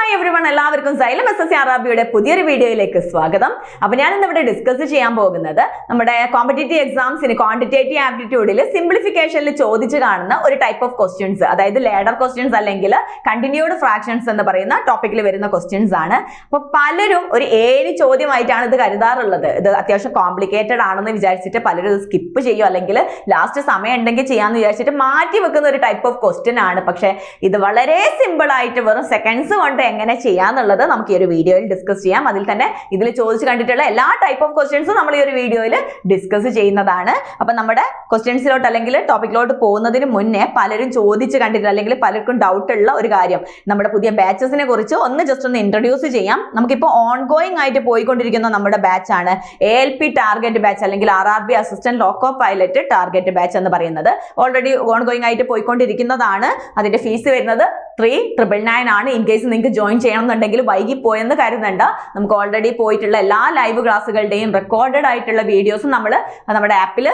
Hi everyone, എല്ലാവർക്കും xylem SSC അറാബിയുടെ പുതിയൊരു വീഡിയോയിലേക്ക് സ്വാഗതം. അപ്പോൾ ഞാൻ ഇന്ന് ഇവിടെ ഡിസ്കസ് ചെയ്യാൻ പോകുന്നത് നമ്മുടെ കോമ്പറ്റേറ്റീവ് എക്സാംസിന് ക്വാണ്ടിറ്റേറ്റീവ് ആപ്റ്റിറ്റ്യൂഡിൽ സിംപ്ലിഫിക്കേഷനിൽ ചോദിച്ചു കാണുന്ന ഒരു ടൈപ്പ് ഓഫ് ക്വസ്റ്റ്യൻസ്, അതായത് ലേഡർ ക്വസ്റ്റ്യൻസ് അല്ലെങ്കിൽ കണ്ടിന്യൂഡ് ഫ്രാക്ഷൻസ് എന്ന് പറയുന്ന ടോപ്പിക്കിൽ വരുന്ന ക്വസ്റ്റ്യൻസ് ആണ്. അപ്പോൾ പലരും ഒരു 7 ചോദ്യമായിട്ടാണ് ഇത് കരുതാറുള്ളത്. ഇത് അത്യാവശ്യം കോംപ്ലിക്കേറ്റഡ് ആണെന്ന് വിചാരിച്ചിട്ട് പലരും ഇത് സ്കിപ്പ് ചെയ്യും, അല്ലെങ്കിൽ ലാസ്റ്റ് സമയം ഉണ്ടെങ്കിൽ ചെയ്യാമെന്ന് വിചാരിച്ചിട്ട് മാറ്റി വെക്കുന്ന ഒരു ടൈപ്പ് ഓഫ് ക്വസ്റ്റ്യൻ ആണ്. പക്ഷേ ഇത് വളരെ സിമ്പിൾ ആയിട്ട് വെറും സെക്കൻഡ്സ് കൊണ്ട് എങ്ങനെ ചെയ്യാന്നുള്ളത് നമുക്ക് ഈ ഒരു വീഡിയോയിൽ ഡിസ്കസ് ചെയ്യാം. അതിൽ തന്നെ ഇതിൽ ചോദിച്ചു കണ്ടിട്ടുള്ള എല്ലാ ടൈപ്പ് ഓഫ് ക്വസ്റ്റ്യൻസും നമ്മൾ ഈ ഒരു വീഡിയോയിൽ ഡിസ്കസ് ചെയ്യുന്നതാണ്. അപ്പൊ നമ്മുടെ ക്വസ്റ്റ്യൻസിലോട്ട് അല്ലെങ്കിൽ ടോപ്പിക്കിലോട്ട് പോകുന്നതിന് മുന്നേ പലരും ചോദിച്ചു കണ്ടിട്ടുള്ള അല്ലെങ്കിൽ പലർക്കും ഡൗട്ട് ഉള്ള ഒരു കാര്യം, നമ്മുടെ പുതിയ ബാച്ചസിനെ കുറിച്ച് ജസ്റ്റ് ഒന്ന് ഇൻട്രൊഡ്യൂസ് ചെയ്യാം. നമുക്കിപ്പോൾ ഓൺഗോയിങ് ആയിട്ട് പോയിക്കൊണ്ടിരിക്കുന്ന നമ്മുടെ ബാച്ച് ആണ് ALP ടാർഗറ്റ് ബാച്ച് അല്ലെങ്കിൽ RRB assistant loco pilot target batch എന്ന് പറയുന്നത്. ഓൾറെഡി ഓൺഗോയിങ് ആയിട്ട് പോയിക്കൊണ്ടിരിക്കുന്നതാണ്. അതിന്റെ ഫീസ് വരുന്നത് 3,999 ആണ്. ഇൻ കേസ് നിങ്ങൾക്ക് ജോയിൻ ചെയ്യണമെന്നുണ്ടെങ്കിൽ വൈകിപ്പോയെന്ന് കരുതണ്ട. നമുക്ക് ഓൾറെഡി പോയിട്ടുള്ള എല്ലാ ലൈവ് ക്ലാസ്സുകളുടെയും റെക്കോർഡഡ് ആയിട്ടുള്ള വീഡിയോസും നമ്മൾ നമ്മുടെ ആപ്പിൽ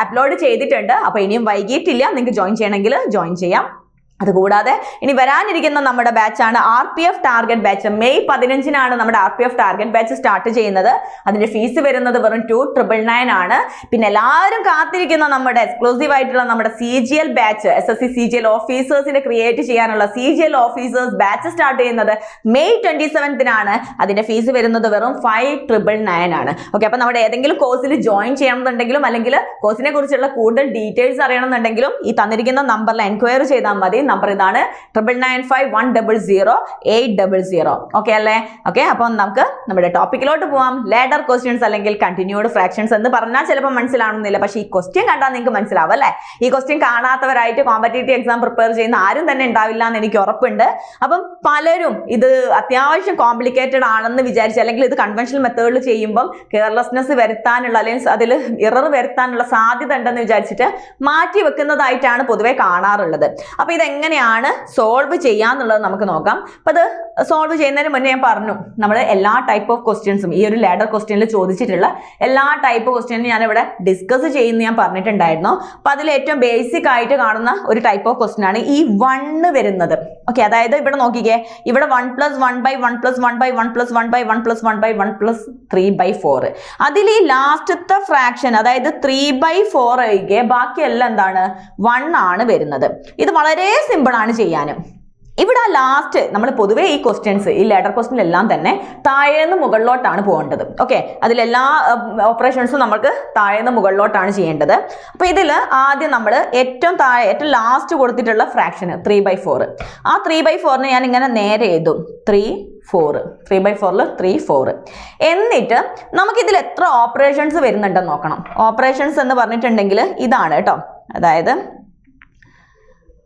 അപ്ലോഡ് ചെയ്തിട്ടുണ്ട്. അപ്പോൾ ഇനിയും വൈകിട്ടില്ല, നിങ്ങൾക്ക് ജോയിൻ ചെയ്യണമെങ്കിൽ ജോയിൻ ചെയ്യാം. അതുകൂടാതെ ഇനി വരാനിരിക്കുന്ന നമ്മുടെ ബാച്ചാണ് RPF ടാർഗറ്റ് ബാച്ച്. മെയ് 15-നാണ് നമ്മുടെ RPF ടാർഗറ്റ് ബാച്ച് സ്റ്റാർട്ട് ചെയ്യുന്നത്. അതിന്റെ ഫീസ് വരുന്നത് വെറും 2,999 ആണ്. പിന്നെ എല്ലാവരും കാത്തിരിക്കുന്ന നമ്മുടെ എക്സ്ക്ലൂസീവ് ആയിട്ടുള്ള നമ്മുടെ CGL ബാച്ച്, SSC CGL ഓഫീസേഴ്സിനെ ക്രിയേറ്റ് ചെയ്യാനുള്ള CGL ഓഫീസേഴ്സ് ബാച്ച് സ്റ്റാർട്ട് ചെയ്യുന്നത് മെയ് 27-നാണ്. അതിന്റെ ഫീസ് വരുന്നത് വെറും 5,999 ആണ്. ഓക്കെ, അപ്പൊ നമ്മുടെ ഏതെങ്കിലും കോഴ്സിൽ ജോയിൻ ചെയ്യണമെന്നുണ്ടെങ്കിലും അല്ലെങ്കിൽ കോഴ്സിനെ കുറിച്ചുള്ള കൂടുതൽ ഡീറ്റെയിൽസ് അറിയണമെന്നുണ്ടെങ്കിലും ഈ തന്നിരിക്കുന്ന നമ്പറിൽ എൻക്വയറി ചെയ്താൽ മതി. നമ്പർ ഇതാണ് 9995100800. ഓക്കെ അല്ലേ? ഓക്കെ, അപ്പം നമുക്ക് നമ്മുടെ ടോപ്പിക്കിലോട്ട് പോവാം. ലേഡർ ക്വസ്റ്റ്യൻസ് അല്ലെങ്കിൽ കണ്ടിന്യൂഡ് ഫ്രാക്ഷൻസ് എന്ന് പറഞ്ഞാൽ ചിലപ്പോൾ മനസ്സിലാവണമെന്നില്ല, പക്ഷേ ഈ ക്വസ്റ്റ്യൻ കണ്ടാൽ നിങ്ങൾക്ക് മനസ്സിലാവും അല്ലേ? ഈ ക്വസ്റ്റ്യൻ കാണാത്തവരായിട്ട് കോമ്പറ്റേറ്റീവ് എക്സാം പ്രിപ്പയർ ചെയ്യുന്ന ആരും തന്നെ ഉണ്ടാവില്ല എന്ന് എനിക്ക് ഉറപ്പുണ്ട്. അപ്പം പലരും ഇത് അത്യാവശ്യം കോംപ്ലിക്കേറ്റഡ് ആണെന്ന് വിചാരിച്ച് അല്ലെങ്കിൽ ഇത് കൺവെൻഷണൽ മെത്തേഡിൽ ചെയ്യുമ്പം കെയർലെസ്നെസ് വരുത്താനുള്ള അല്ലെങ്കിൽ അതിൽ ഇറർ വരുത്താനുള്ള സാധ്യത ഉണ്ടെന്ന് വിചാരിച്ചിട്ട് മാറ്റി വെക്കുന്നതായിട്ടാണ് പൊതുവെ കാണാറുള്ളത്. അപ്പൊ ഇത് എങ്ങനെയാണ് സോൾവ് ചെയ്യാന്നുള്ളത് നമുക്ക് നോക്കാം. അപ്പൊ അത് സോൾവ് ചെയ്യുന്നതിന് മുന്നേ ഞാൻ പറഞ്ഞു, നമ്മൾ എല്ലാ ടൈപ്പ് ഓഫ് ക്വസ്റ്റ്യൻസും ഈ ഒരു ലേഡർ ക്വസ്റ്റ്യനിൽ ചോദിച്ചിട്ടുള്ള എല്ലാ ടൈപ്പ് ക്വസ്റ്റ്യനും ഞാൻ ഇവിടെ ഡിസ്കസ് ചെയ്യുന്ന ഞാൻ പറഞ്ഞിട്ടുണ്ടായിരുന്നു. അപ്പൊ അതിൽ ഏറ്റവും ബേസിക് ആയിട്ട് കാണുന്ന ഒരു ടൈപ്പ് ഓഫ് ക്വസ്റ്റ്യൻ ആണ് ഈ 1 വരുന്നത്. ഓക്കെ, അതായത് ഇവിടെ നോക്കിക്കേ, ഇവിടെ 1 + 1/1 + 1/1 + 1/1 + 1/1 + 3/4. അതിൽ ഈ ലാസ്റ്റത്തെ ഫ്രാക്ഷൻ അതായത് 3/4 ഒഴികെ ബാക്കിയെല്ലാം എന്താണ് 1 ആണ് വരുന്നത്. ഇത് വളരെ സിമ്പിൾ ആണ് ചെയ്യാനും. ഇവിടെ ലാസ്റ്റ് നമ്മൾ പൊതുവേ ഈ ക്വസ്റ്റ്യൻസ് ഈ ലേഡർ ക്വസ്റ്റ്യനിലെല്ലാം തന്നെ താഴേന്ന് മുകളിലോട്ടാണ് പോകേണ്ടത്. ഓക്കെ, അതിലെല്ലാ ഓപ്പറേഷൻസും നമുക്ക് താഴേന്ന് മുകളിലോട്ടാണ് ചെയ്യേണ്ടത്. അപ്പൊ ഇതിൽ ആദ്യം നമ്മൾ ഏറ്റവും ഏറ്റവും ലാസ്റ്റ് കൊടുത്തിട്ടുള്ള ഫ്രാക്ഷൻ 3/4. ആ 3/4 ഞാൻ ഇങ്ങനെ നേരെ എഴുതും 3/4. 3/4 3/4. എന്നിട്ട് നമുക്കിതിൽ എത്ര ഓപ്പറേഷൻസ് വരുന്നുണ്ടെന്ന് നോക്കണം. ഓപ്പറേഷൻസ് എന്ന് പറഞ്ഞിട്ടുണ്ടെങ്കിൽ ഇതാണ് കേട്ടോ. അതായത്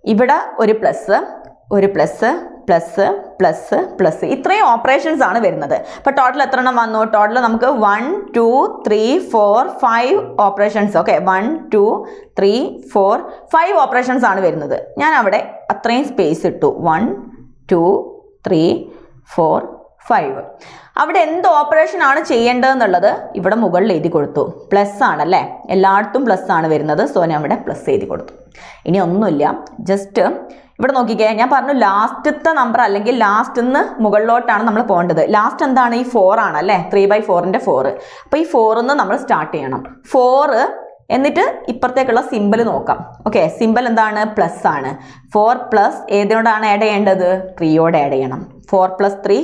ഇവിടെ ഒരു പ്ലസ് പ്ലസ് പ്ലസ് പ്ലസ് ഇത്രയും ഓപ്പറേഷൻസ് ആണ് വരുന്നത്. അപ്പോൾ ടോട്ടൽ എത്ര എണ്ണം വന്നു? ടോട്ടൽ നമുക്ക് 1 2 3 4 5 ഓപ്പറേഷൻസ്. ഓക്കെ, 1 2 3 4 5 ഓപ്പറേഷൻസ് ആണ് വരുന്നത്. ഞാൻ അവിടെ അത്രയും സ്പേസ് ഇട്ടു. 1 2 3 4 5. അവിടെ എന്ത് ഓപ്പറേഷൻ ആണ് ചെയ്യേണ്ടതെന്നുള്ളത് ഇവിടെ മുകളിൽ എഴുതി കൊടുത്തു. പ്ലസ് ആണല്ലേ, എല്ലായിടത്തും പ്ലസ് ആണ് വരുന്നത്. സോ ഞാൻ ഇവിടെ പ്ലസ് എഴുതി കൊടുത്തു. ഇനി ഒന്നുമില്ല, ജസ്റ്റ് ഇവിടെ നോക്കിക്കേ, ഞാൻ പറഞ്ഞു ലാസ്റ്റത്തെ നമ്പർ അല്ലെങ്കിൽ ലാസ്റ്റിന്ന് മുകളിലോട്ടാണ് നമ്മൾ പോകേണ്ടത്. ലാസ്റ്റ് എന്താണ്? ഈ 4 ആണ് അല്ലേ, 3/4-ന്റെ 4. അപ്പോൾ ഈ 4-ന്ന് നമ്മൾ സ്റ്റാർട്ട് ചെയ്യണം. 4 എന്നിട്ട് ഇപ്പുറത്തേക്കുള്ള സിമ്പിൾ നോക്കാം. ഓക്കെ, സിമ്പിൾ എന്താണ്? പ്ലസ് ആണ്. 4 പ്ലസ് ഏതിനോടാണ് ആഡ് ചെയ്യേണ്ടത്? 3യോട് ആഡ് ചെയ്യണം. 4 + 3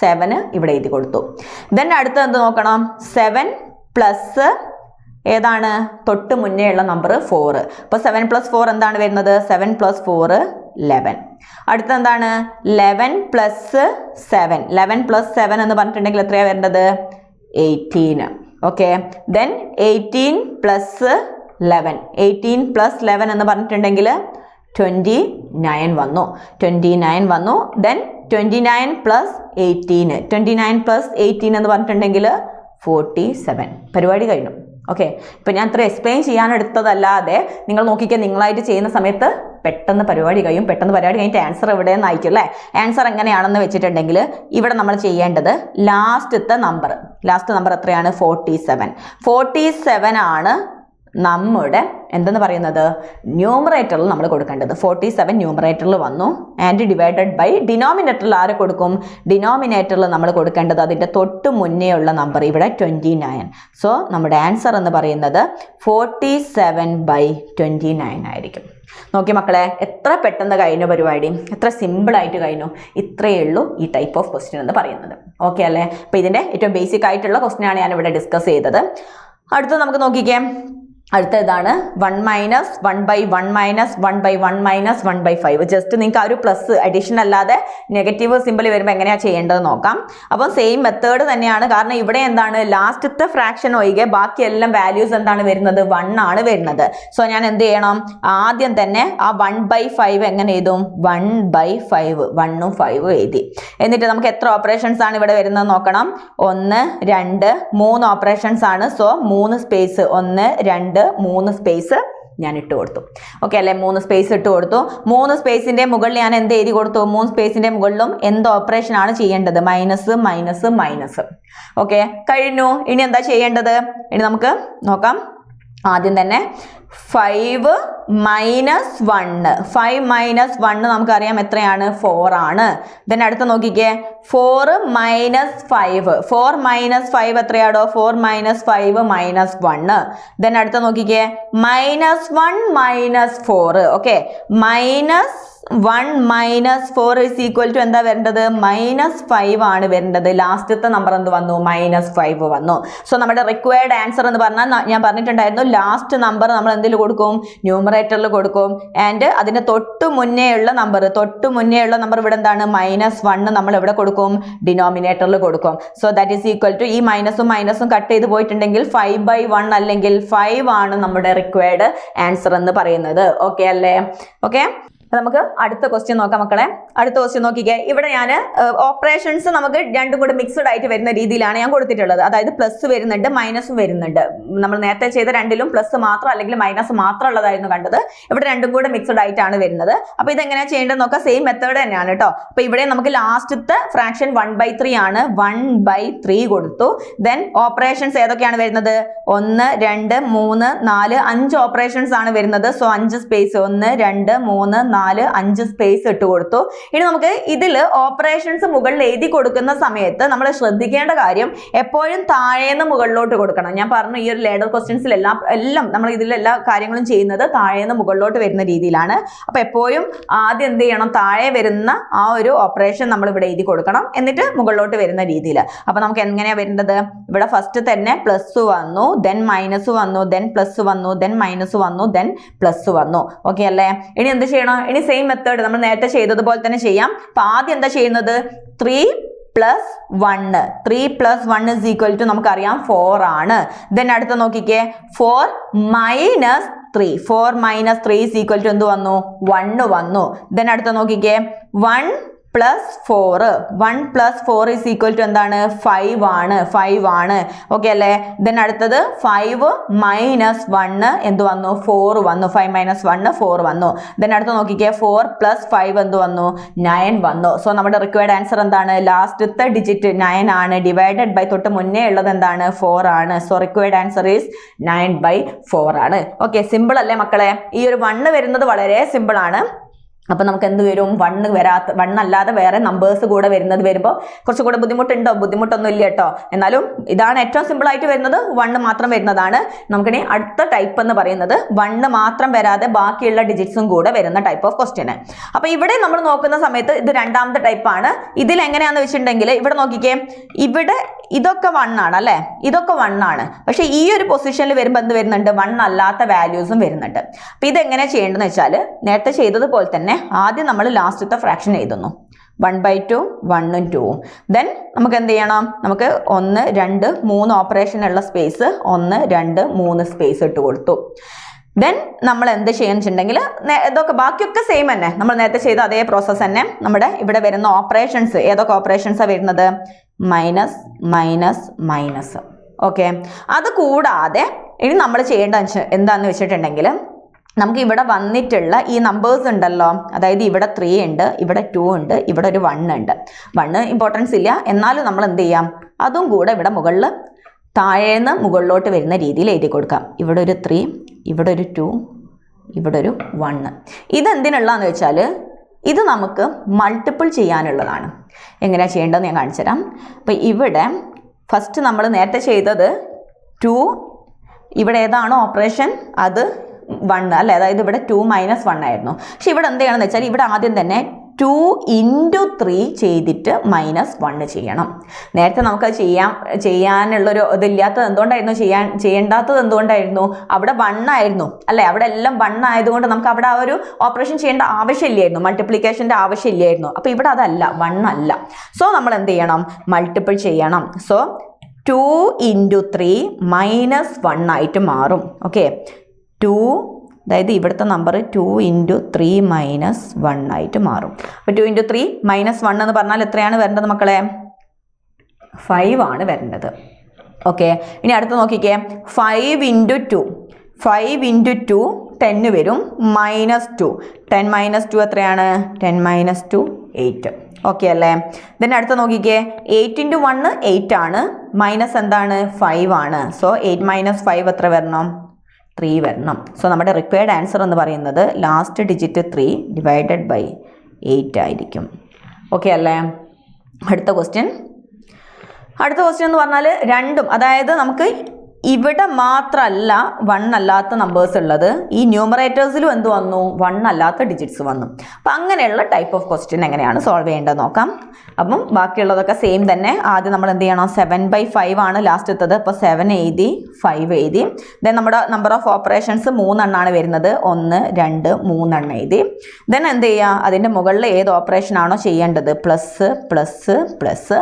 7 ഇവിടെ എഴുതി കൊടുത്തു. ദെൻ അടുത്ത എന്ത് നോക്കണം? 7 പ്ലസ് ഏതാണ്? തൊട്ട് മുന്നേ ഉള്ള നമ്പർ 4. അപ്പോൾ 7 + 4 എന്താണ് വരുന്നത്? 7 + 4 11. അടുത്ത എന്താണ്? 11 + 7. 11 + 7 എന്ന് പറഞ്ഞിട്ടുണ്ടെങ്കിൽ എത്രയാണ് വരേണ്ടത്? 18. Okay, then 18 + 11. 18 + 11 എന്ന് പറഞ്ഞിട്ടുണ്ടെങ്കിൽ 29 വന്നു. 29 വന്നു. ദെൻ 29 + 18. 29 + 18 എന്ന് പറഞ്ഞിട്ടുണ്ടെങ്കിൽ 47. പരിപാടി കഴിഞ്ഞു. ഓക്കെ, ഇപ്പം ഞാൻ ഇത്ര എക്സ്പ്ലെയിൻ ചെയ്യാനെടുത്തതല്ലാതെ നിങ്ങൾ നോക്കിക്കാൻ നിങ്ങളായിട്ട് ചെയ്യുന്ന സമയത്ത് പെട്ടെന്ന് പരിപാടി കഴിയും. പെട്ടെന്ന് പരിപാടി കഴിഞ്ഞിട്ട് ആൻസർ എവിടെയെന്ന് അയക്കും അല്ലേ? ആൻസർ എങ്ങനെയാണെന്ന് വെച്ചിട്ടുണ്ടെങ്കിൽ ഇവിടെ നമ്മൾ ചെയ്യേണ്ടത് ലാസ്റ്റ് നമ്പർ എത്രയാണ്? 47. 47 ആണ് നമ്മുടെ എന്തെന്ന് പറയുന്നത് ന്യൂമറേറ്ററിൽ നമ്മൾ കൊടുക്കേണ്ടത് 47 ന്യൂമറേറ്ററിൽ വന്നു ആൻഡ് ഡിവൈഡഡ് ബൈ ഡിനോമിനേറ്ററിൽ ആരെ കൊടുക്കും? ഡിനോമിനേറ്ററിൽ നമ്മൾ കൊടുക്കേണ്ടത് അതിൻ്റെ തൊട്ട് മുന്നേ ഉള്ള നമ്പർ ഇവിടെ 29. സോ നമ്മുടെ ആൻസർ എന്ന് പറയുന്നത് 47/29 ആയിരിക്കും. നോക്കി മക്കളെ, എത്ര പെട്ടെന്ന് കഴിഞ്ഞു പരിപാടി, എത്ര സിമ്പിളായിട്ട് കഴിഞ്ഞു. ഇത്രയേ ഉള്ളൂ ഈ ടൈപ്പ് ഓഫ് ക്വസ്റ്റ്യൻ എന്ന് പറയുന്നത്. ഓക്കെ അല്ലേ? അപ്പോൾ ഇതിൻ്റെ ഏറ്റവും ബേസിക് ആയിട്ടുള്ള ക്വസ്റ്റ്യൻ ആണ് ഞാൻ ഇവിടെ ഡിസ്കസ് ചെയ്തത്. അടുത്ത നമുക്ക് നോക്കിക്കേ, അടുത്ത ഇതാണ് 1 മൈനസ് 1/1 മൈനസ് 1/1 മൈനസ് 1/5. ജസ്റ്റ് നിങ്ങൾക്ക് ആ ഒരു പ്ലസ് അഡീഷൻ അല്ലാതെ നെഗറ്റീവ് സിമ്പിൾ വരുമ്പോൾ എങ്ങനെയാണ് ചെയ്യേണ്ടത് നോക്കാം. അപ്പോൾ സെയിം മെത്തേഡ് തന്നെയാണ്. കാരണം ഇവിടെ എന്താണ്, ലാസ്റ്റത്തെ ഫ്രാക്ഷൻ ഒഴികെ ബാക്കിയെല്ലാം വാല്യൂസ് എന്താണ് വരുന്നത്? 1 ആണ് വരുന്നത്. സോ ഞാൻ എന്ത് ചെയ്യണം? ആദ്യം തന്നെ ആ 1/5 എങ്ങനെ എഴുതും? 1/5, 1ഉം 5ഉം എഴുതി. എന്നിട്ട് നമുക്ക് എത്ര ഓപ്പറേഷൻസ് ആണ് ഇവിടെ വരുന്നത് നോക്കണം. 1 2 3 ഓപ്പറേഷൻസ് ആണ്. സോ 3 സ്പേസ് 1 2 3 സ്പേസ് ഞാൻ ഇട്ട് കൊടുത്തു. ഓക്കെ അല്ലെ? 3 സ്പേസ് ഇട്ട് കൊടുത്തു. 3 സ്പേസിന്റെ മുകളിൽ ഞാൻ എന്ത് എഴുതി കൊടുത്തു? 3 സ്പേസിന്റെ മുകളിലും എന്ത് ഓപ്പറേഷൻ ആണ് ചെയ്യേണ്ടത്? Minus minus minus. ഓക്കെ, കഴിഞ്ഞു. ഇനി എന്താ ചെയ്യേണ്ടത്? ഇനി നമുക്ക് നോക്കാം. ആദ്യം തന്നെ 5 മൈനസ് 1, 5 മൈനസ് 1 നമുക്കറിയാം എത്രയാണ്? 4 ആണ്. ദെൻ അടുത്ത് നോക്കിക്കേ, 4 മൈനസ് 5, 4 മൈനസ് 5 എത്രയാടോ? 4 മൈനസ് 5 മൈനസ് 1. ദെൻ അടുത്ത് നോക്കിക്കേ, minus 1 minus 4. Okay, minus 1 minus 4 is equal to എന്താ വരേണ്ടത്? -5 ആണ് വരേണ്ടത്. ലാസ്റ്റത്തെ നമ്പർ എന്ത് വന്നു? -5 വന്നു. സോ നമ്മുടെ റിക്വയർഡ് ആൻസർ എന്ന് പറഞ്ഞാൽ ഞാൻ പറഞ്ഞിട്ടുണ്ടായിരുന്നു, ലാസ്റ്റ് നമ്പർ നമ്മൾ എന്തിൽ കൊടുക്കും? ന്യൂമറേറ്ററിൽ കൊടുക്കും. ആൻഡ് അതിന്റെ തൊട്ട് മുന്നേ ഉള്ള നമ്പർ ഇവിടെ എന്താണ്? -1 നമ്മൾ എവിടെ കൊടുക്കും? ഡിനോമിനേറ്ററിൽ കൊടുക്കും. So that is equal to ഈ മൈനസും കട്ട് ചെയ്ത് പോയിട്ടുണ്ടെങ്കിൽ 5/1 അല്ലെങ്കിൽ 5 ആണ് നമ്മുടെ റിക്വയർഡ് ആൻസർ എന്ന് പറയുന്നത്. ഓക്കെ അല്ലേ? ഓക്കെ, നമുക്ക് അടുത്ത ക്വസ്റ്റ്യൻ നോക്കാം മക്കളെ. അടുത്ത ക്വസ്റ്റ്യൻ നോക്കിക്കേ. ഇവിടെ ഞാൻ ഓപ്പറേഷൻസ് നമുക്ക് രണ്ടും കൂടെ മിക്സ്ഡ് ആയിട്ട് വരുന്ന രീതിയിലാണ് ഞാൻ കൊടുത്തിട്ടുള്ളത്. അതായത് പ്ലസ് വരുന്നുണ്ട്, മൈനസും വരുന്നുണ്ട്. നമ്മൾ നേരത്തെ ചെയ്ത രണ്ടിലും പ്ലസ് മാത്രം അല്ലെങ്കിൽ മൈനസ് മാത്രം ഉള്ളതായിരുന്നു കണ്ടത്. ഇവിടെ രണ്ടും കൂടെ മിക്സ്ഡ് ആയിട്ടാണ് വരുന്നത്. അപ്പൊ ഇതെങ്ങനെയാ ചെയ്യേണ്ടത് നോക്കാം. സെയിം മെത്തേഡ് തന്നെയാണ് കേട്ടോ. അപ്പൊ ഇവിടെ നമുക്ക് ലാസ്റ്റത്തെ ഫ്രാക്ഷൻ 1/3 ആണ്. 1/3 കൊടുത്തു. ദെൻ ഓപ്പറേഷൻസ് ഏതൊക്കെയാണ് വരുന്നത്? 1 2 3 4 5 ഓപ്പറേഷൻസ് ആണ് വരുന്നത്. സോ 5 സ്പേസ് 1 2 3 4 5 സ്പേസ് ഇട്ട് കൊടുത്തു. ഇനി നമുക്ക് ഇതിൽ ഓപ്പറേഷൻസ് മുകളിൽ എഴുതി കൊടുക്കുന്ന സമയത്ത് നമ്മൾ ശ്രദ്ധിക്കേണ്ട കാര്യം എപ്പോഴും താഴേന്ന് മുകളിലോട്ട് കൊടുക്കണം. ഞാൻ പറഞ്ഞു ഈ ഒരു ലേഡർ ക്വസ്റ്റ്യൻസിലെല്ലാം നമ്മൾ ഇതിലെല്ലാ കാര്യങ്ങളും ചെയ്യുന്നത് താഴേന്ന് മുകളിലോട്ട് വരുന്ന രീതിയിലാണ്. അപ്പൊ എപ്പോഴും ആദ്യം എന്ത് ചെയ്യണം? താഴെ വരുന്ന ആ ഒരു ഓപ്പറേഷൻ നമ്മൾ ഇവിടെ എഴുതി കൊടുക്കണം, എന്നിട്ട് മുകളിലോട്ട് വരുന്ന രീതിയിൽ. അപ്പൊ നമുക്ക് എങ്ങനെയാ വരേണ്ടത്? ഇവിടെ ഫസ്റ്റ് തന്നെ പ്ലസ് വന്നു, ദെൻ മൈനസ് വന്നു, ദെൻ പ്ലസ് വന്നു, ദെൻ മൈനസ് വന്നു, ദെൻ പ്ലസ് വന്നു. ഓക്കെ അല്ലേ? ഇനി എന്ത് ചെയ്യണം? ഇനി സെയിം മെത്തേഡ് നമ്മൾ നേരത്തെ ചെയ്തതുപോലെ തന്നെ ചെയ്യാം. അപ്പൊ ആദ്യം എന്താ ചെയ്യുന്നത്? 3 + 1, 3 + 1 ഇസ് ഈക്വൽ ടു നമുക്കറിയാം 4 ആണ്. ദെൻ അടുത്ത നോക്കിക്കേ, 4 minus 3, 4 minus 3 is equal to എന്ത് വന്നു? 1 വന്നു. ദെൻ അടുത്ത നോക്കിക്കേ, 1 + 4, 1 + 4 ഇസ് ഈക്വൽ ടു എന്താണ്? 5 ആണ്, 5 ആണ്. ഓക്കെ അല്ലേ? ദെൻ അടുത്തത് 5 മൈനസ് 1 എന്ത് വന്നു? 4 വന്നു. 5 മൈനസ് 1 4 വന്നു. ദെൻ അടുത്ത് നോക്കിക്കേ, 4 + 5 എന്ത് വന്നു? 9 വന്നു. സോ നമ്മുടെ റിക്വയർഡ് ആൻസർ എന്താണ്? ലാസ്റ്റത്തെ ഡിജിറ്റ് 9 ആണ്. ഡിവൈഡഡ് ബൈ തൊട്ട് മുന്നേ ഉള്ളത് എന്താണ്? 4 ആണ്. സോ റിക്വയർഡ് ആൻസർ ഈസ് 9/4 ആണ്. ഓക്കെ, സിമ്പിൾ അല്ലേ മക്കളെ? ഈ ഒരു 1 വരുന്നത് വളരെ സിമ്പിൾ ആണ്. അപ്പൊ നമുക്ക് എന്ത് വരും? 1 അല്ലാതെ വേറെ നമ്പേഴ്സ് കൂടെ വരുമ്പോൾ കുറച്ചുകൂടെ ബുദ്ധിമുട്ടുണ്ടോ? ബുദ്ധിമുട്ടൊന്നും ഇല്ല കേട്ടോ. എന്നാലും ഇതാണ് ഏറ്റവും സിമ്പിൾ ആയിട്ട് വരുന്നത്. 1 മാത്രം വരുന്നതാണ്. നമുക്കിനി അടുത്ത ടൈപ്പ് എന്ന് പറയുന്നത് 1 മാത്രം വരാതെ ബാക്കിയുള്ള ഡിജിറ്റ്സും കൂടെ വരുന്ന ടൈപ്പ് ഓഫ് ക്വസ്റ്റ്യൻ. അപ്പൊ ഇവിടെ നമ്മൾ നോക്കുന്ന സമയത്ത് ഇത് രണ്ടാമത്തെ ടൈപ്പാണ്. ഇതിൽ എങ്ങനെയാന്ന് വെച്ചിട്ടുണ്ടെങ്കിൽ ഇവിടെ നോക്കിക്കേ, ഇവിടെ ഇതൊക്കെ 1 ആണ് അല്ലെ? ഇതൊക്കെ 1 ആണ്. പക്ഷെ ഈ ഒരു പൊസിഷനിൽ വരുമ്പോൾ എന്ത് വരുന്നുണ്ട്? 1 അല്ലാത്ത വാല്യൂസും വരുന്നുണ്ട്. അപ്പൊ ഇതെങ്ങനെ ചെയ്യേണ്ടതെന്ന് വെച്ചാൽ നേരത്തെ ചെയ്തതുപോലെ തന്നെ ആദ്യം നമ്മൾ ലാസ്റ്റത്തെ ഫ്രാക്ഷൻ എഴുതുന്നു. 1/2 1ഉം 2ഉം. ദെൻ നമുക്ക് എന്ത് ചെയ്യണം? നമുക്ക് 1 2 3 ഓപ്പറേഷൻ ഉള്ള സ്പേസ് 1 2 3 സ്പേസ് ഇട്ട് കൊടുത്തു. ദെൻ നമ്മൾ എന്ത് ചെയ്യാന്നുവെച്ചിട്ടുണ്ടെങ്കിൽ ഇതൊക്കെ ബാക്കിയൊക്കെ സെയിം തന്നെ, നമ്മൾ നേരത്തെ ചെയ്ത അതേ പ്രോസസ്സ് തന്നെ. നമ്മുടെ ഇവിടെ വരുന്ന ഓപ്പറേഷൻസ് ഏതൊക്കെ ഓപ്പറേഷൻസാണ് വരുന്നത്? Minus minus minus. ഓക്കെ, അത് കൂടാതെ ഇനി നമ്മൾ ചെയ്യേണ്ട എന്താണെന്ന് വെച്ചിട്ടുണ്ടെങ്കിൽ നമുക്ക് ഇവിടെ വന്നിട്ടുള്ള ഈ നമ്പേഴ്സ് ഉണ്ടല്ലോ, അതായത് ഇവിടെ 3 ഉണ്ട്, ഇവിടെ 2 ഉണ്ട്, ഇവിടെ ഒരു 1 ഉണ്ട്. 1 ഇമ്പോർട്ടൻസ് ഇല്ല, എന്നാലും നമ്മൾ എന്ത് ചെയ്യാം? അതും കൂടെ ഇവിടെ മുകളിൽ താഴേന്ന് മുകളിലോട്ട് വരുന്ന രീതിയിൽ എഴുതി കൊടുക്കാം. ഇവിടെ ഒരു 3, ഇവിടെ ഒരു 2, ഇവിടെ ഒരു 1. ഇതെന്തിനുള്ളതെന്ന് വെച്ചാൽ ഇത് നമുക്ക് മൾട്ടിപ്പിൾ ചെയ്യാനുള്ളതാണ്. എങ്ങനെയാണ് ചെയ്യേണ്ടതെന്ന് ഞാൻ കാണിച്ചു തരാം. അപ്പോൾ ഇവിടെ ഫസ്റ്റ് നമ്മൾ നേരത്തെ ചെയ്തത് 2, ഇവിടെ ഏതാണോ ഓപ്പറേഷൻ അത് 1 അല്ലേ, അതായത് ഇവിടെ 2 - 1 ആയിരുന്നു. പക്ഷെ ഇവിടെ എന്ത് ചെയ്യണമെന്ന് വെച്ചാൽ ഇവിടെ ആദ്യം തന്നെ 2 × 3 ചെയ്തിട്ട് -1 ചെയ്യണം. നേരത്തെ നമുക്കത് ചെയ്യാനുള്ളൊരു ഇതില്ലാത്തത് എന്തുകൊണ്ടായിരുന്നു, ചെയ്യേണ്ടാത്തത് എന്തുകൊണ്ടായിരുന്നു, അവിടെ 1 ആയിരുന്നു അല്ലേ, അവിടെ എല്ലാം 1 ആയതുകൊണ്ട് നമുക്ക് അവിടെ ആ ഒരു ഓപ്പറേഷൻ ചെയ്യേണ്ട ആവശ്യമില്ലായിരുന്നു, മൾട്ടിപ്ലിക്കേഷൻ്റെ ആവശ്യമില്ലായിരുന്നു. അപ്പോൾ ഇവിടെ അതല്ല, 1 അല്ല. സോ നമ്മൾ എന്ത് ചെയ്യണം, മൾട്ടിപ്പിൾ ചെയ്യണം. സോ 2 × 3 -1 ആയിട്ട് മാറും. ഓക്കെ, 2, അതായത് ഇവിടുത്തെ നമ്പർ 2 × 3 -1 ആയിട്ട് മാറും. അപ്പോൾ 2 × 3 -1 എന്ന് പറഞ്ഞാൽ എത്രയാണ് വരേണ്ടത് മക്കളെ, 5 ആണ് വരേണ്ടത്. ഓക്കെ, ഇനി അടുത്ത് നോക്കിക്കേ, 5 × 2, 5 × 2 10 വരും, -2, 10 - 2 എത്രയാണ്, 10 - 2 8. ഓക്കെ അല്ലേ. then അടുത്ത നോക്കിക്കേ, 8 × 1 8 ആണ്, മൈനസ് എന്താണ് 5 ആണ്. സോ 8 - 5 എത്ര വരണം, 3 വരണം. സോ നമ്മുടെ റിക്വയർഡ് ആൻസർ എന്ന് പറയുന്നത് ലാസ്റ്റ് ഡിജിറ്റ് 3 / 8 ആയിരിക്കും. ഓക്കെ അല്ലേ. അടുത്ത ക്വസ്റ്റ്യൻ എന്ന് പറഞ്ഞാൽ രണ്ടും, അതായത് നമുക്ക് ഇവിടെ മാത്രമല്ല 1 അല്ലാത്ത നമ്പേഴ്സ് ഉള്ളത്, ഈ ന്യൂമറേറ്റേഴ്സിലും എന്ത് വന്നു, 1 അല്ലാത്ത ഡിജിറ്റ്സ് വന്നു. അപ്പം അങ്ങനെയുള്ള ടൈപ്പ് ഓഫ് ക്വസ്റ്റ്യൻ എങ്ങനെയാണ് സോൾവ് ചെയ്യേണ്ടത് നോക്കാം. അപ്പം ബാക്കിയുള്ളതൊക്കെ സെയിം തന്നെ. ആദ്യം നമ്മൾ എന്ത് ചെയ്യണം, 7/5 ആണ് ലാസ്റ്റ് എത്തത്. അപ്പോൾ 7 എഴുതി, 5 എഴുതി. ദെൻ നമ്മുടെ നമ്പർ ഓഫ് ഓപ്പറേഷൻസ് 3 എണ്ണമാണ് വരുന്നത്, 1 2 3 എണ്ണം എഴുതി. ദെൻ എന്ത് ചെയ്യുക, അതിൻ്റെ മുകളിൽ ഏത് ഓപ്പറേഷൻ ആണോ ചെയ്യേണ്ടത്, പ്ലസ് പ്ലസ് പ്ലസ്.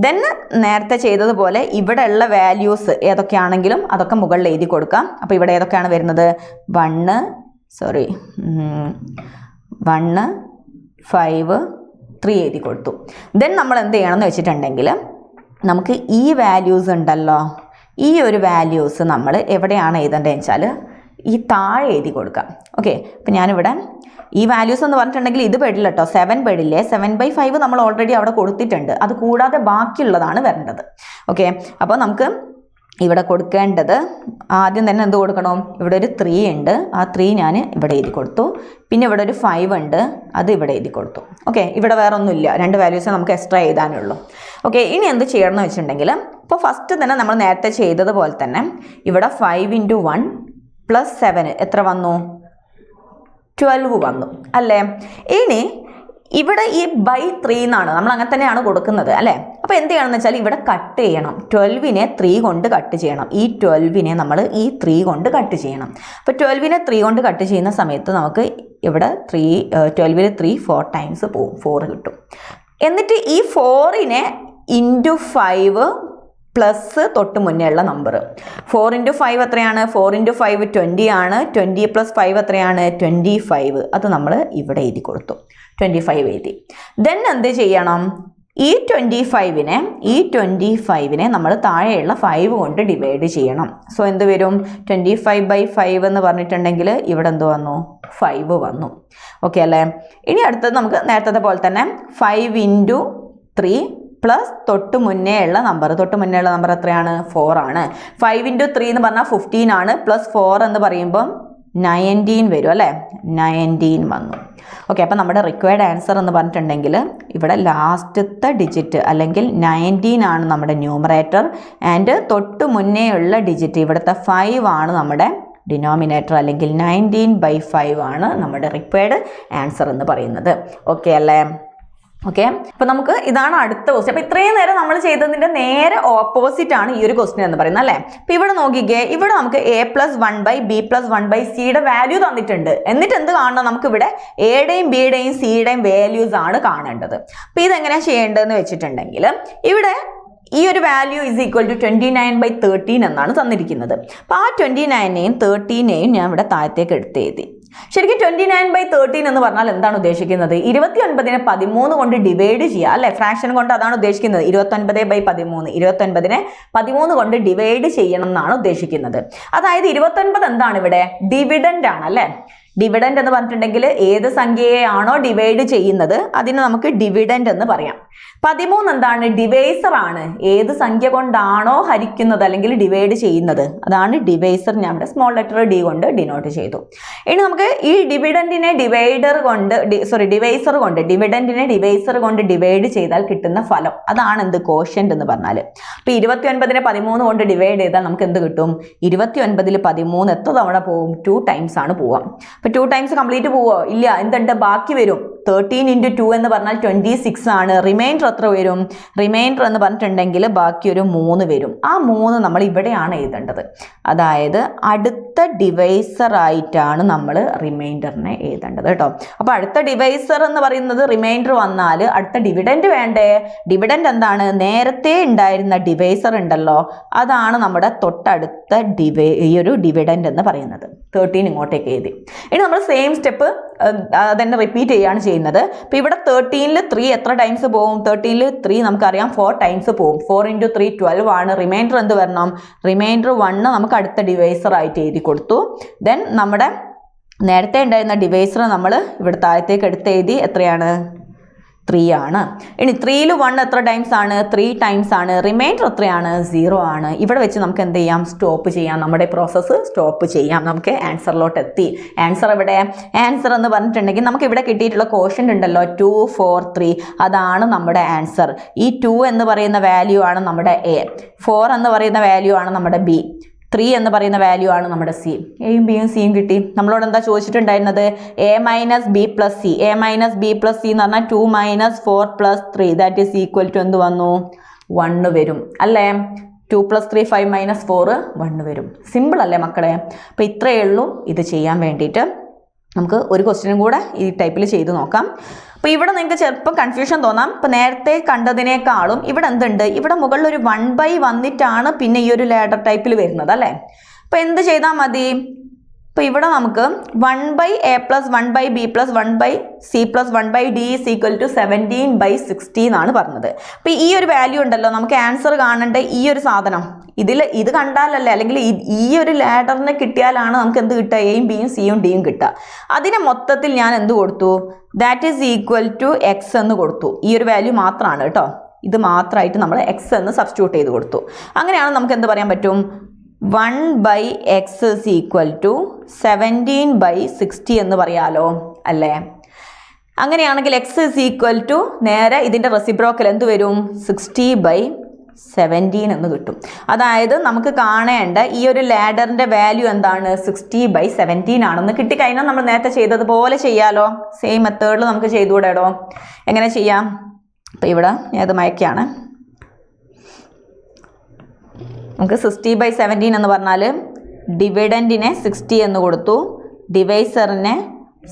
ദെൻ നേരത്തെ ചെയ്തതുപോലെ ഇവിടെ ഉള്ള വാല്യൂസ് ഏതൊക്കെയാണെങ്കിലും അതൊക്കെ മുകളിൽ എഴുതി കൊടുക്കാം. അപ്പോൾ ഇവിടെ ഏതൊക്കെയാണ് വരുന്നത്, 1 5 3 എഴുതി കൊടുത്തു. ദെൻ നമ്മൾ എന്ത് ചെയ്യണമെന്ന് വെച്ചിട്ടുണ്ടെങ്കിൽ നമുക്ക് ഈ വാല്യൂസ് ഉണ്ടല്ലോ, ഈ ഒരു വാല്യൂസ് നമ്മൾ എവിടെയാണ് എഴുതേണ്ടതെന്ന് വെച്ചാൽ ഈ താഴെ എഴുതി കൊടുക്കാം. ഓക്കെ, അപ്പം ഞാനിവിടെ ഈ വാല്യൂസ് എന്ന് പറഞ്ഞിട്ടുണ്ടെങ്കിൽ ഇത് പെടില്ല കേട്ടോ, 7 പെടില്ലേ, 7/5 നമ്മൾ ഓൾറെഡി അവിടെ കൊടുത്തിട്ടുണ്ട്. അത് കൂടാതെ ബാക്കിയുള്ളതാണ് വരേണ്ടത്. ഓക്കെ, അപ്പോൾ നമുക്ക് ഇവിടെ കൊടുക്കേണ്ടത് ആദ്യം തന്നെ എന്ത് കൊടുക്കണം, ഇവിടെ ഒരു 3 ഉണ്ട്, ആ 3 ഞാൻ ഇവിടെ എഴുതി കൊടുത്തു. പിന്നെ ഇവിടെ ഒരു 5 ഉണ്ട്, അത് ഇവിടെ എഴുതി കൊടുത്തു. ഓക്കെ, ഇവിടെ വേറെ ഒന്നുമില്ല, 2 വാല്യൂസ് നമുക്ക് എക്സ്ട്രാ എഴുതാനുള്ളൂ. ഓക്കെ, ഇനി എന്ത് ചെയ്യണമെന്ന് വെച്ചിട്ടുണ്ടെങ്കിൽ ഇപ്പോൾ ഫസ്റ്റ് തന്നെ നമ്മൾ നേരത്തെ ചെയ്തതുപോലെ തന്നെ ഇവിടെ 5 × 1 + 7 എത്ര വന്നു, 12 വന്നു അല്ലേ. ഇനി ഇവിടെ ഈ /3 എന്നാണ് നമ്മൾ അങ്ങനെ തന്നെയാണ് കൊടുക്കുന്നത് അല്ലേ. അപ്പോൾ എന്ത് ചെയ്യണമെന്ന് വെച്ചാൽ ഇവിടെ കട്ട് ചെയ്യണം, 12നെ 3 കൊണ്ട് കട്ട് ചെയ്യണം. ഈ 12നെ നമ്മൾ ഈ 3 കൊണ്ട് കട്ട് ചെയ്യണം. അപ്പോൾ 12നെ 3 കൊണ്ട് കട്ട് ചെയ്യുന്ന സമയത്ത് നമുക്ക് ഇവിടെ 12ൽ 3 4 ടൈംസ് പോവും, 4 കിട്ടും. എന്നിട്ട് ഈ 4നെ × 5 പ്ലസ് തൊട്ട് മുന്നേ ഉള്ള നമ്പർ 4 × 5 എത്രയാണ്, 4 × 5 20 ആണ്, 20 + 5 എത്രയാണ്, 25. അത് നമ്മൾ ഇവിടെ എഴുതി കൊടുത്തു, 25 എഴുതി. ദെൻ എന്ത് ചെയ്യണം, ഈ 25നെ നമ്മൾ താഴെയുള്ള 5 കൊണ്ട് ഡിവൈഡ് ചെയ്യണം. സോ എന്ത് വരും, 25/5 എന്ന് പറഞ്ഞിട്ടുണ്ടെങ്കിൽ ഇവിടെ എന്ത് വന്നു, 5 വന്നു. ഓക്കെ അല്ലേ. ഇനി അടുത്തത് നമുക്ക് നേരത്തെ പോലെ തന്നെ 5 × 3 പ്ലസ് തൊട്ട് മുന്നേ ഉള്ള നമ്പർ എത്രയാണ്, 4 ആണ്. 5 × 3 എന്ന് പറഞ്ഞാൽ 15 ആണ്, പ്ലസ് 4 എന്ന് പറയുമ്പം 19 വരും അല്ലേ, 19 വന്നു. ഓക്കെ, അപ്പോൾ നമ്മുടെ റിക്വയർഡ് ആൻസർ എന്ന് പറഞ്ഞിട്ടുണ്ടെങ്കിൽ ഇവിടെ ലാസ്റ്റത്തെ ഡിജിറ്റ് അല്ലെങ്കിൽ 19 ആണ് നമ്മുടെ ന്യൂമറേറ്റർ, ആൻഡ് തൊട്ട് മുന്നേ ഉള്ള ഡിജിറ്റ് ഇവിടുത്തെ 5 ആണ് നമ്മുടെ ഡിനോമിനേറ്റർ, അല്ലെങ്കിൽ 19/5 ആണ് നമ്മുടെ റിക്വയർഡ് ആൻസർ എന്ന് പറയുന്നത്. ഓക്കെ അല്ലേ. ഓക്കെ, അപ്പോൾ നമുക്ക് ഇതാണ് അടുത്ത ക്വസ്റ്റ്യൻ. അപ്പോൾ ഇത്രയും നേരം നമ്മൾ ചെയ്തതിൻ്റെ നേരെ ഓപ്പോസിറ്റ് ആണ് ഈ ഒരു ക്വസ്റ്റ്യൻ എന്ന് പറയുന്നത് അല്ലേ. അപ്പോൾ ഇവിടെ നോക്കിക്കേ, ഇവിടെ നമുക്ക് a+1/b + 1/c വാല്യൂ തന്നിട്ടുണ്ട്. എന്നിട്ട് എന്ത് കാണണം, നമുക്ക് ഇവിടെ എയുടെയും ബിയുടെയും സിയുടെയും വാല്യൂസ് ആണ് കാണേണ്ടത്. അപ്പോൾ ഇതെങ്ങനെയാണ് ചെയ്യേണ്ടതെന്ന് വെച്ചിട്ടുണ്ടെങ്കിൽ ഇവിടെ ഈ ഒരു വാല്യൂ = 29/13 എന്നാണ് തന്നിരിക്കുന്നത്. അപ്പോൾ ആ 29നെയും 13നെയും ഞാൻ ഇവിടെ താഴത്തേക്ക് എടുത്ത് എഴുതി. ശരിക്കും 29/13 എന്ന് പറഞ്ഞാൽ എന്താണ് ഉദ്ദേശിക്കുന്നത്, 29നെ 13 കൊണ്ട് ഡിവൈഡ് ചെയ്യുക അല്ലേ, ഫ്രാക്ഷൻ കൊണ്ട് അതാണ് ഉദ്ദേശിക്കുന്നത്. 29/13, 29നെ 13 കൊണ്ട് ഡിവൈഡ് ചെയ്യണം എന്നാണ് ഉദ്ദേശിക്കുന്നത്. അതായത് 29 എന്താണ് ഇവിടെ, ഡിവിഡൻഡ് ആണ് അല്ലേ. ഡിവിഡൻഡ് എന്ന് പറഞ്ഞിട്ടുണ്ടെങ്കിൽ ഏത് സംഖ്യയെയാണോ ഡിവൈഡ് ചെയ്യുന്നത് അതിന് നമുക്ക് ഡിവിഡൻഡ് എന്ന് പറയാം. 13 എന്താണ്? ഡിവൈസർ ആണ്. ഏത് സംഖ്യ കൊണ്ടാണോ ഹരിക്കുന്നത് അല്ലെങ്കിൽ ഡിവൈഡ് ചെയ്യുന്നത് അതാണ് ഡിവൈസർ. ഞാൻ ഇവിടെ സ്മോൾ ലെറ്റർ ഡി കൊണ്ട് ഡിനോട്ട് ചെയ്തു. ഇനി നമുക്ക് ഈ ഡിവിഡൻഡിനെ ഡിവൈസർ കൊണ്ട് ഡിവൈഡ് ചെയ്താൽ കിട്ടുന്ന ഫലം അതാണ് എന്ത്? കോഷ്യന്റ് എന്ന് പറഞ്ഞാൽ. അപ്പൊ 29നെ 13 കൊണ്ട് ഡിവൈഡ് ചെയ്താൽ നമുക്ക് എന്ത് കിട്ടും? 29ൽ 13 എത്ര തവണ പോവും? 2 ടൈംസ് ആണ് പോവുക. അപ്പൊ 2 ടൈംസ് കംപ്ലീറ്റ് പോവോ? ഇല്ല. എന്തുണ്ട്? ബാക്കി വരും. 13 × 2 എന്ന് പറഞ്ഞാൽ 26 ആണ്. റിമൈൻഡർ എത്ര വരും? റിമൈൻഡർ എന്ന് പറഞ്ഞിട്ടുണ്ടെങ്കിൽ ബാക്കി ഒരു 3 വരും. ആ 3 നമ്മൾ ഇവിടെയാണ് എഴുതേണ്ടത്. അതായത് അടുത്ത ഡിവൈസർ ആയിട്ടാണ് നമ്മൾ റിമൈൻഡറിനെ എഴുതേണ്ടത് കേട്ടോ. അപ്പൊ അടുത്ത ഡിവൈസർ എന്ന് പറയുന്നത് റിമൈൻഡർ വന്നാൽ അടുത്ത ഡിവിഡൻഡ് വേണ്ടേ? ഡിവിഡൻഡ് എന്താണ്? നേരത്തെ ഉണ്ടായിരുന്ന ഡിവൈസർ ഉണ്ടല്ലോ, അതാണ് നമ്മുടെ തൊട്ടടുത്ത ഈ ഒരു ഡിവിഡൻഡ് എന്ന് പറയുന്നത്. 13 ഇങ്ങോട്ടേക്ക് എഴുതി. ഇനി നമ്മൾ സെയിം സ്റ്റെപ്പ് തന്നെ റിപ്പീറ്റ് ചെയ്യുകയാണ് ചെയ്യുന്നത്. അപ്പൊ ഇവിടെ 13ൽ 3 എത്ര ടൈംസ് പോകും? 13ൽ 3 നമുക്കറിയാം 4 ടൈംസ് പോകും. 4 × 3 12 ആണ്. റിമൈൻഡർ എന്ത് വരണം? റിമൈൻഡർ 1 നമുക്ക് അടുത്ത ഡിവൈസർ ആയിട്ട് എഴുതി കൊടുത്തു. ദെൻ നമ്മുടെ നേരത്തെ ഉണ്ടായിരുന്ന ഡിവൈസർ നമ്മൾ ഇവിടെ താഴത്തേക്ക് എടുത്ത് എഴുതി. എത്രയാണ്? 3 ആണ്. ഇനി 3ൽ 1 എത്ര ടൈംസ് ആണ്? 3 ടൈംസ് ആണ്. റിമൈൻഡർ എത്രയാണ്? 0 ആണ്. ഇവിടെ വെച്ച് നമുക്ക് എന്ത് ചെയ്യാം? സ്റ്റോപ്പ് ചെയ്യാം. നമ്മുടെ പ്രോസസ്സ് സ്റ്റോപ്പ് ചെയ്യാം. നമുക്ക് ആൻസറിലോട്ട് എത്തി. ആൻസർ എവിടെ? ആൻസർ എന്ന് പറഞ്ഞിട്ടുണ്ടെങ്കിൽ നമുക്ക് ഇവിടെ കിട്ടിയിട്ടുള്ള കോഷ്യന്റ് ഉണ്ടല്ലോ 2 4 3, അതാണ് നമ്മുടെ ആൻസർ. ഈ 2 എന്ന് പറയുന്ന വാല്യൂ ആണ് നമ്മുടെ എ, 4 എന്ന് പറയുന്ന വാല്യൂ ആണ് നമ്മുടെ ബി, 3 എന്ന് പറയുന്ന വാല്യൂ ആണ് നമ്മുടെ സി. എയും ബിയും സിയും കിട്ടി. നമ്മളോട് എന്താ ചോദിച്ചിട്ടുണ്ടായിരുന്നത്? a - b + c. a - b + c എന്ന് പറഞ്ഞാൽ 2 - 4 + 3 ദാറ്റ് ഈസ് ഈക്വൽ ടു എന്ത് വന്നു? 1 വരും അല്ലേ? 2 + 3 5 - 4 1 വരും. സിമ്പിൾ അല്ലേ മക്കളെ? അപ്പം ഇത്രയേ ഉള്ളൂ ഇത് ചെയ്യാൻ വേണ്ടിയിട്ട്. നമുക്ക് ഒരു ക്വസ്റ്റ്യനും കൂടെ ഈ ടൈപ്പിൽ ചെയ്ത് നോക്കാം. അപ്പോൾ ഇവിടെ നിങ്ങൾക്ക് ചിലപ്പോൾ കൺഫ്യൂഷൻ തോന്നാം. ഇപ്പോൾ നേരത്തെ കണ്ടതിനേക്കാളും ഇവിടെ എന്തുണ്ട്? ഇവിടെ മുകളിൽ ഒരു 1/, വന്നിട്ടാണ് പിന്നെ ഈ ഒരു ലാഡർ ടൈപ്പിൽ വരുന്നത് അല്ലേ? അപ്പോൾ എന്ത് ചെയ്താൽ മതി? അപ്പോൾ ഇവിടെ നമുക്ക് 1/a + 1/b + 1/c + 1/d = 17/60 എന്നാണ് പറഞ്ഞത്. അപ്പോൾ ഈ ഒരു വാല്യൂ ഉണ്ടല്ലോ, നമുക്ക് ആൻസർ കാണേണ്ട ഈ ഒരു സാധനം ഇത് കണ്ടാലല്ലേ, അല്ലെങ്കിൽ ഈ ഒരു ലാഡറിനെ കിട്ടിയാലാണ് നമുക്ക് എന്ത് കിട്ടുക? എയും ബിയും സിയും ഡിയും കിട്ടുക. അതിനെ മൊത്തത്തിൽ ഞാൻ എന്ത് കൊടുത്തു? That is equal to X എന്ന് കൊടുത്തു. ഈ ഒരു വാല്യൂ മാത്രമാണ് കേട്ടോ, ഇത് മാത്രമായിട്ട് നമ്മൾ എക്സ് എന്ന് സബ്സ്റ്റിറ്റ്യൂട്ട് ചെയ്ത് കൊടുത്തു. അങ്ങനെയാണ് നമുക്ക് എന്ത് പറയാൻ പറ്റും? 1/x = 17/60 എന്ന് പറയാലോ അല്ലേ? അങ്ങനെയാണെങ്കിൽ x = നേരെ ഇതിൻ്റെ റെസിപ്രോക്കൽ എന്ത് വരും? 60/17 എന്ന് കിട്ടും. അതായത് നമുക്ക് കാണേണ്ട ഈ ഒരു ലാഡറിൻ്റെ വാല്യൂ എന്താണ്? 60/17 ആണെന്ന് കിട്ടിക്കഴിഞ്ഞാൽ നമ്മൾ നേരത്തെ ചെയ്തതുപോലെ ചെയ്യാലോ. സെയിം മെത്തേഡിൽ നമുക്ക് ചെയ്തുകൂടെടോ? എങ്ങനെ ചെയ്യാം? അപ്പോൾ ഇവിടെ ഏത് മയക്കാണ്? നമുക്ക് 60/17 എന്ന് പറഞ്ഞാൽ ഡിവിഡൻറ്റിനെ 60 എന്ന് കൊടുത്തു, ഡിവൈസറിനെ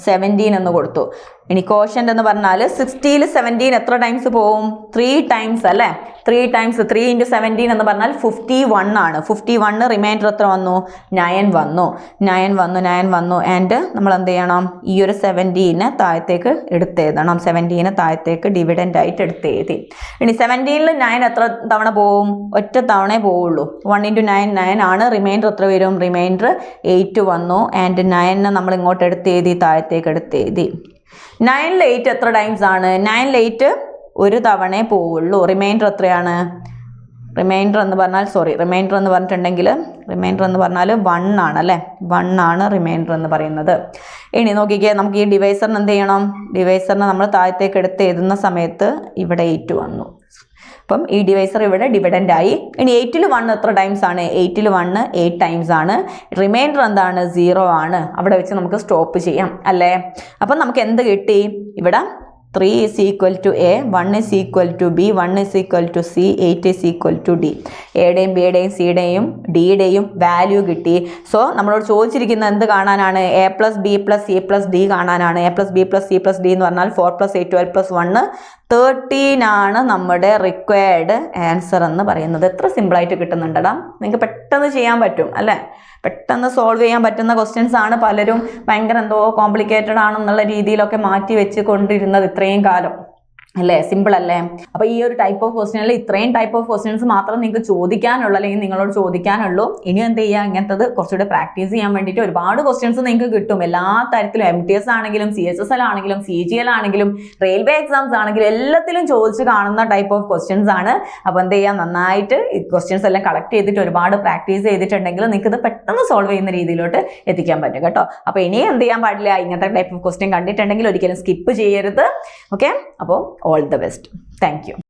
17 എന്ന് കൊടുത്തു. ഇനി കോഷ്യൻ്റ് എന്ന് പറഞ്ഞാൽ 60ൽ 17 എത്ര ടൈംസ് പോവും? 3 ടൈംസ് അല്ലേ? 3 ടൈംസ് 3 × 17 എന്ന് പറഞ്ഞാൽ 51 ആണ്. 51 റിമൈൻഡർ എത്ര വന്നു? 9 വന്നു. 9 വന്നു. ആൻഡ് നമ്മൾ എന്ത് ചെയ്യണം? ഈ ഒരു 17 താഴത്തേക്ക് എടുത്തെഴുതണം. 17 താഴത്തേക്ക് ഡിവിഡൻ്റ് ആയിട്ട് എടുത്തെഴുതി. ഇനി 17ൽ 9 എത്ര തവണ പോവും? ഒറ്റ തവണേ പോവുള്ളൂ. 1 × 9 9 ആണ്. റിമൈൻഡർ എത്ര വരും? റിമൈൻഡർ 8 വന്നു. ആൻഡ് 9 നമ്മൾ ഇങ്ങോട്ട് എടുത്തെഴുതി, താഴത്തേക്ക് എടുത്തെഴുതി. 9ൽ 8 എത്ര ടൈംസ് ആണ്? 9ൽ 8 ഒരു തവണേ പോവുള്ളൂ. റിമൈൻഡർ എത്രയാണ്? റിമൈൻഡർ എന്ന് പറഞ്ഞിട്ടുണ്ടെങ്കിൽ റിമൈൻഡർ എന്ന് പറഞ്ഞാൽ 1 ആണ് അല്ലേ? 1 ആണ് റിമൈൻഡർ എന്ന് പറയുന്നത്. ഇനി നോക്കിക്കേ, നമുക്ക് ഈ ഡിവൈസറിന് എന്ത് ചെയ്യണം? ഡിവൈസറിനെ നമ്മൾ താഴത്തേക്ക് എടുത്ത് എഴുതുന്ന സമയത്ത് ഇവിടെ 8 വന്നു. അപ്പം ഈ ഡിവൈസർ ഇവിടെ ഡിവിഡൻ്റ് ആയി. ഇനി 8ൽ 1 എത്ര ടൈംസ് ആണ്? 8ൽ 1 8 ടൈംസ് ആണ്. റിമൈൻഡർ എന്താണ്? 0 ആണ്. അവിടെ വെച്ച് നമുക്ക് സ്റ്റോപ്പ് ചെയ്യാം അല്ലേ? അപ്പം നമുക്ക് എന്ത് കിട്ടി? ഇവിടെ 3 = a, 1 = b, 1 = c, 8 = d. എയുടെയും ബിയുടെയും സിയുടെയും ഡിയുടെയും വാല്യൂ കിട്ടി. സോ നമ്മളോട് ചോദിച്ചിരിക്കുന്നത് എന്ത് കാണാനാണ്? a + b + c + d കാണാനാണ്. a + b + c + d എന്ന് പറഞ്ഞാൽ 4 + 8 12 + 1 13 ആണ് നമ്മുടെ റിക്വയർഡ് ആൻസർ എന്ന് പറയുന്നത്. എത്ര സിമ്പിളായിട്ട് കിട്ടുന്നുണ്ടടാ? നിങ്ങൾക്ക് പെട്ടെന്ന് ചെയ്യാൻ പറ്റും അല്ലേ? പെട്ടെന്ന് സോൾവ് ചെയ്യാൻ പറ്റുന്ന ക്വസ്റ്റ്യൻസ് ആണ്. പലരും ഭയങ്കര എന്തോ കോംപ്ലിക്കേറ്റഡ് ആണെന്നുള്ള രീതിയിലൊക്കെ മാറ്റി വെച്ച് കൊണ്ടിരുന്നത് ഇത്രയും കാലം. അല്ലേ? സിമ്പിൾ അല്ലേ? അപ്പൊ ഈ ഒരു ടൈപ്പ് ഓഫ് ക്വസ്റ്റ്യനിൽ ഇത്രയും ടൈപ്പ് ഓഫ് ക്വസ്റ്റ്യൻസ് മാത്രം നിങ്ങൾക്ക് ചോദിക്കാനുള്ളൂ, അല്ലെങ്കിൽ നിങ്ങളോട് ചോദിക്കാനുള്ളൂ. ഇനി എന്ത് ചെയ്യുക, ഇങ്ങനത്തത് കുറച്ചുകൂടെ പ്രാക്ടീസ് ചെയ്യാൻ വേണ്ടിയിട്ട് ഒരുപാട് ക്വസ്റ്റ്യൻസ് നിങ്ങൾക്ക് കിട്ടും. എല്ലാ തരത്തിലും MTS ആണെങ്കിലും CHSL ആണെങ്കിലും CGL ആണെങ്കിലും റെയിൽവേ എക്സാംസ് ആണെങ്കിലും എല്ലാത്തിലും ചോദിച്ച് കാണുന്ന ടൈപ്പ് ഓഫ് ക്വസ്റ്റ്യൻസ് ആണ്. അപ്പൊ എന്ത് ചെയ്യുക, നന്നായിട്ട് ഈ ക്വസ്റ്റ്യൻസ് എല്ലാം കളക്ട് ചെയ്തിട്ട് ഒരുപാട് പ്രാക്ടീസ് ചെയ്തിട്ടുണ്ടെങ്കിൽ നിങ്ങൾക്ക് ഇത് പെട്ടെന്ന് സോൾവ് ചെയ്യുന്ന രീതിയിലോട്ട് എത്തിക്കാൻ പറ്റും കേട്ടോ. അപ്പൊ ഇനിയും എന്ത് ചെയ്യാൻ പാടില്ല, ഇങ്ങനത്തെ ടൈപ്പ് ഓഫ് ക്വസ്റ്റ്യൻ കണ്ടിട്ടുണ്ടെങ്കിൽ ഒരിക്കലും സ്കിപ്പ് ചെയ്യരുത്. ഓക്കെ, അപ്പോൾ all the best. Thank you.